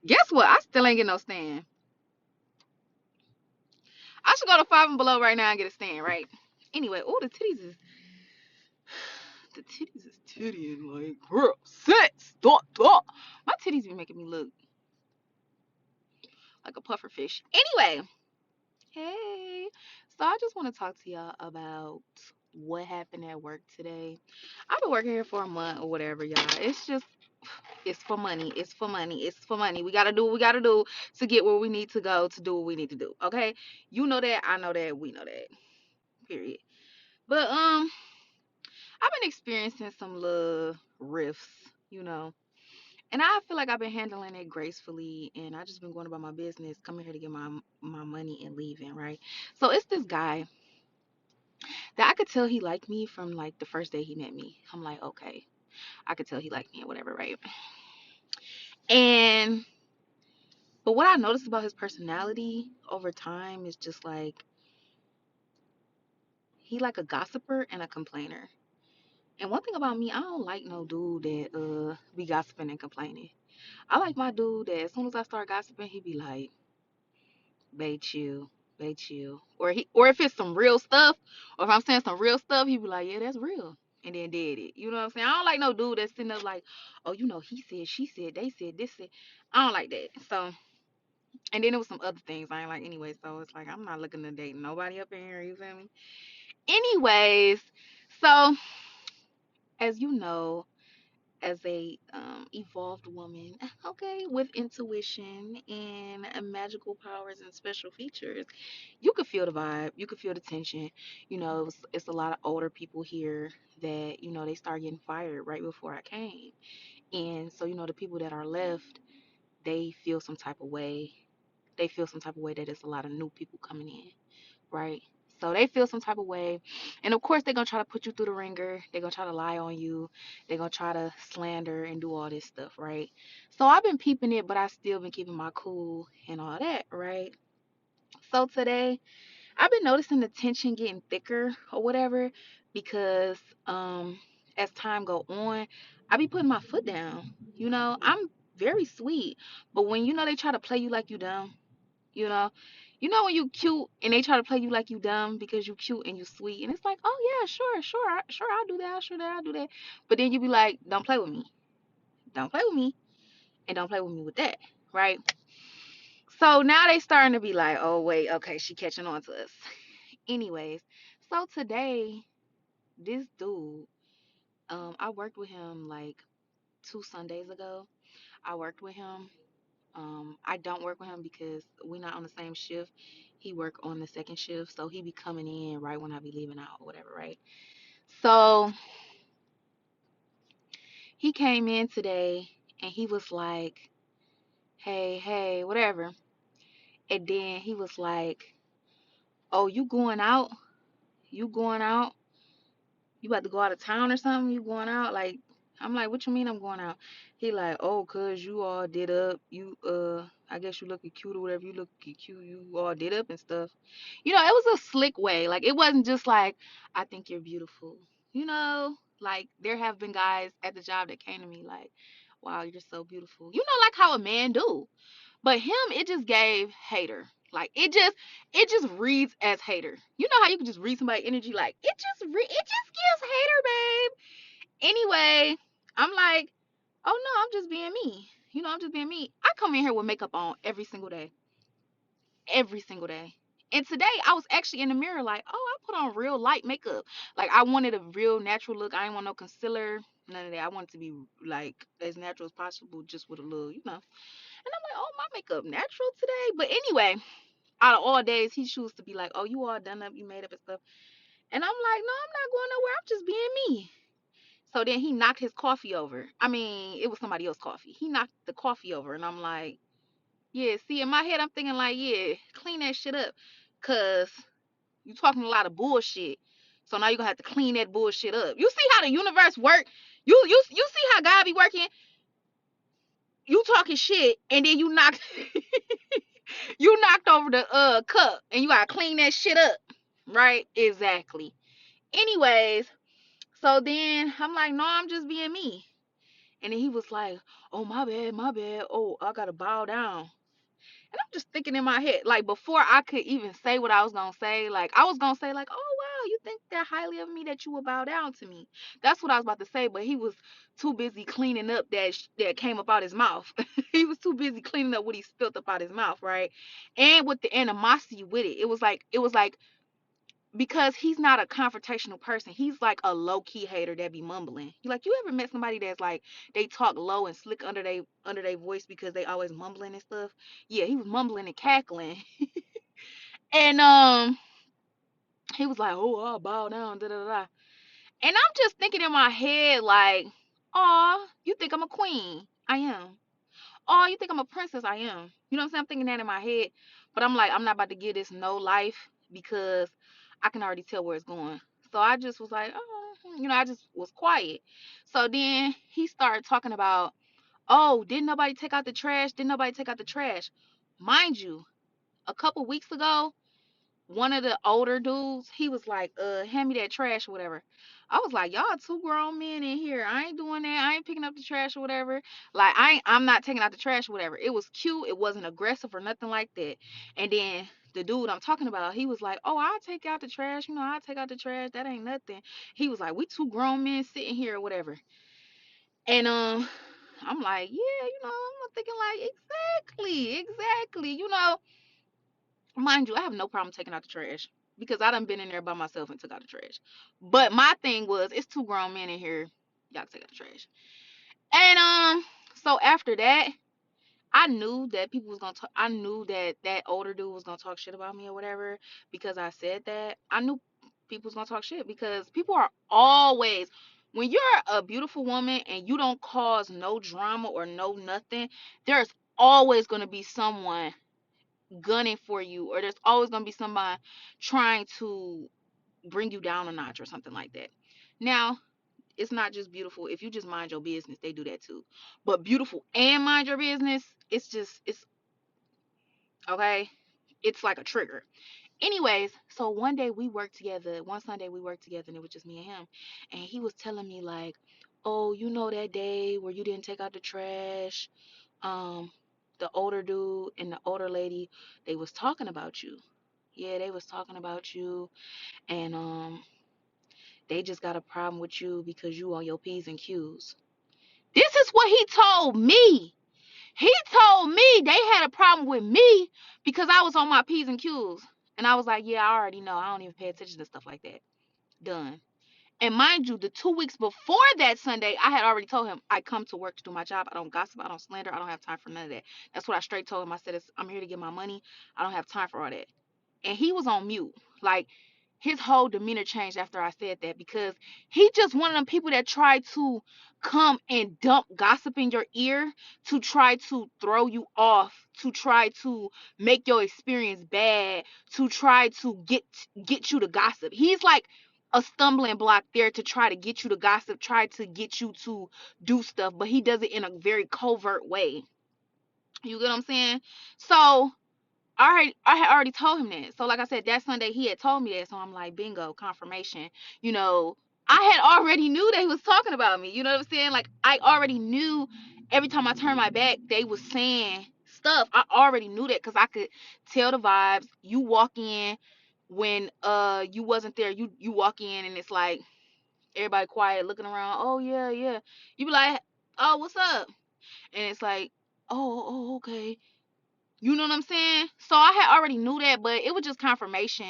Guess what? I still ain't get no stand. I should go to Five and Below right now and get a stand, right? Anyway, oh, the titties is tittying like, girl, sex, dot, dot. My titties be making me look like a puffer fish. Anyway, hey, so I just want to talk to y'all about what happened at work today. I've been working here for a month or whatever, y'all. It's for money. It's for money. It's for money. We gotta do what we gotta do to get where we need to go to do what we need to do. Okay, you know that. I know that. We know that. Period. But I've been experiencing some little rifts, you know. And I feel like I've been handling it gracefully, and I just been going about my business, coming here to get my money and leaving, right? So it's this guy that I could tell he liked me from like the first day he met me. I'm like, okay, I could tell he liked me or whatever, right? And but what I noticed about his personality over time is just like he like a gossiper and a complainer. And one thing about me, I don't like no dude that be gossiping and complaining. I like my dude that as soon as I start gossiping, he be like, "Babe, chill, babe, chill." Or if it's some real stuff, or if I'm saying some real stuff, he be like, "Yeah, that's real," and then did it. You know what I'm saying? I don't like no dude that's sitting up like, "Oh, you know, he said, she said, they said, this said." I don't like that. So, and then there was some other things I ain't like anyway. So it's like I'm not looking to date nobody up in here. You feel me? Anyways, so as you know, as a evolved woman, okay, with intuition and magical powers and special features, you could feel the vibe, you could feel the tension. You know, it's a lot of older people here that they start getting fired right before I came, and so the people that are left, they feel some type of way. They feel some type of way that it's a lot of new people coming in, right? So they feel some type of way. And of course, they're going to try to put you through the ringer. They're going to try to lie on you. They're going to try to slander and do all this stuff, right? So I've been peeping it, but I still been keeping my cool and all that, right? So today, I've been noticing the tension getting thicker or whatever because as time go on, I be putting my foot down. I'm very sweet, but when they try to play you like you dumb, you know, when you cute and they try to play you like you dumb because you cute and you sweet, and it's like, oh yeah, sure, sure, sure, I'll do that, sure, that I'll do that. But then you be like, don't play with me, don't play with me, and don't play with me with that, right? So now they starting to be like, oh wait, okay, she catching on to us. Anyways, so today this dude, I worked with him like 2 Sundays ago. I worked with him. I don't work with him because we're not on the same shift. He work on the second shift, so he be coming in right when I be leaving out or whatever, right? So he came in today and he was like, "Hey, hey, whatever." And then he was like, "Oh, you going out? You going out? You about to go out of town or something? You going out?" Like, I'm like, "What you mean I'm going out?" He like, "Oh, cause you all did up. You I guess you looking cute or whatever. You looking cute. You all did up and stuff." It was a slick way. Like, it wasn't just like, "I think you're beautiful." Like, there have been guys at the job that came to me like, "Wow, you're so beautiful." Like how a man do. But him, it just gave hater. Like, it just reads as hater. You know how you can just read somebody's energy, like it just gives hater, babe. Anyway, I'm like, oh no, I'm just being me. I'm just being me. I come in here with makeup on every single day. Every single day. And today I was actually in the mirror like, oh, I put on real light makeup. Like, I wanted a real natural look. I didn't want no concealer, none of that. I wanted to be like as natural as possible, just with a little. And I'm like, oh, my makeup natural today. But anyway, out of all days, he chooses to be like, oh, you all done up, you made up and stuff. And I'm like, no, I'm not going nowhere. I'm just being me. So then he knocked his coffee over. I mean, it was somebody else's coffee. He knocked the coffee over, and I'm like, yeah. See, in my head, I'm thinking like, yeah, clean that shit up, cause you talking a lot of bullshit. So now you're gonna have to clean that bullshit up. You see how the universe work? You see how God be working? You talking shit, and then you knocked you knocked over the cup, and you gotta clean that shit up, right? Exactly. Anyways, so then I'm like, no, I'm just being me. And then he was like, "Oh, my bad, my bad. Oh, I gotta bow down." And I'm just thinking in my head, like before I could even say what I was gonna say, like I was gonna say, like, "Oh wow, you think that highly of me that you would bow down to me?" That's what I was about to say, but he was too busy cleaning up that came up out his mouth. He was too busy cleaning up what he spilled up out his mouth, right? And with the animosity with it, it was like because he's not a confrontational person. He's like a low key hater that be mumbling. You ever met somebody that's like they talk low and slick under their voice because they always mumbling and stuff? Yeah, he was mumbling and cackling. And he was like, "Oh, I'll bow down, da da da." And I'm just thinking in my head like, "Oh, you think I'm a queen? I am. Oh, you think I'm a princess? I am." You know what I'm saying? I'm thinking that in my head, but I'm like, I'm not about to give this no life because I can already tell where it's going. So I just was like, oh, I just was quiet. So then he started talking about, oh, didn't nobody take out the trash? Didn't nobody take out the trash? Mind you, a couple weeks ago, one of the older dudes, he was like, hand me that trash or whatever. I was like, y'all two grown men in here. I ain't doing that. I ain't picking up the trash or whatever. Like, I'm not taking out the trash or whatever. It was cute. It wasn't aggressive or nothing like that. And then the dude I'm talking about, he was like, oh, I'll take out the trash. I'll take out the trash. That ain't nothing. He was like, we two grown men sitting here or whatever. And I'm like, yeah, I'm thinking like, exactly. Mind you, I have no problem taking out the trash because I done been in there by myself and took out the trash. But my thing was, it's two grown men in here. Y'all take out the trash. And so after that, I knew that people was gonna talk. I knew that that older dude was gonna talk shit about me or whatever because I said that. I knew people was gonna talk shit because people are always. When you're a beautiful woman and you don't cause no drama or no nothing, there's always gonna be someone gunning for you, or there's always going to be somebody trying to bring you down a notch or something like that. Now, it's not just beautiful. If you just mind your business, they do that too. But beautiful and mind your business, it's okay. It's like a trigger. Anyways, so one Sunday we worked together and it was just me and him. And he was telling me like, "Oh, that day where you didn't take out the trash, um the older dude and the older lady, they was talking about you. Yeah, they was talking about you, and they just got a problem with you because you on your P's and Q's." This is what he told me. He told me they had a problem with me because I was on my P's and Q's. And I was like, yeah, I already know. I don't even pay attention to stuff like that. Done. And mind you, the 2 weeks before that Sunday, I had already told him I come to work to do my job. I don't gossip. I don't slander. I don't have time for none of that. That's what I straight told him. I said, I'm here to get my money. I don't have time for all that. And he was on mute. Like, his whole demeanor changed after I said that because he just one of them people that try to come and dump gossip in your ear to try to throw you off, to try to make your experience bad, to try to get you to gossip. He's like a stumbling block there to try to get you to gossip, try to get you to do stuff, but he does it in a very covert way. You get what I'm saying? So I had already told him that. So like I said, that Sunday he had told me that. So I'm like, bingo, confirmation. You know, I had already knew they was talking about me. You know what I'm saying? Like I already knew every time I turned my back, they was saying stuff. I already knew that because I could tell the vibes. You walk in when you wasn't there, you walk in and it's like everybody quiet looking around. Oh yeah, yeah. You be like, oh, what's up? And it's like, oh, okay. You know what I'm saying? So I had already knew that, but it was just confirmation.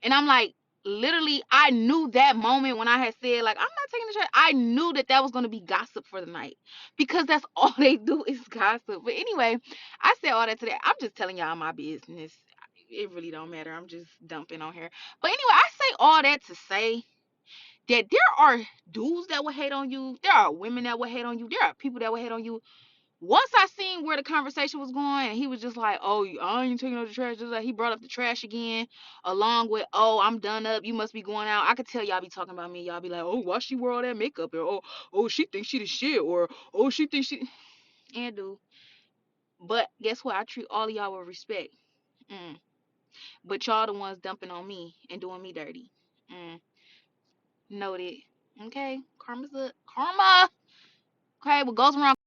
And I'm like, literally, I knew that moment when I had said, like, I'm not taking the trash. I knew that that was going to be gossip for the night because that's all they do is gossip. But anyway, I said all that today. I'm just telling y'all my business. It really don't matter. I'm just dumping on here. But anyway, I say all that to say that there are dudes that will hate on you. There are women that will hate on you. There are people that will hate on you. Once I seen where the conversation was going, and he was just like, "Oh, I ain't taking out the trash." Just like he brought up the trash again, along with, "Oh, I'm done up. You must be going out." I could tell y'all be talking about me. Y'all be like, "Oh, why she wear all that makeup?" Or, "Oh, she thinks she the shit," or, "Oh, she thinks she." And do, but guess what? I treat all of y'all with respect. Mm. But y'all the ones dumping on me and doing me dirty. Mm. Noted. Okay, karma's up. Karma. Okay, what goes around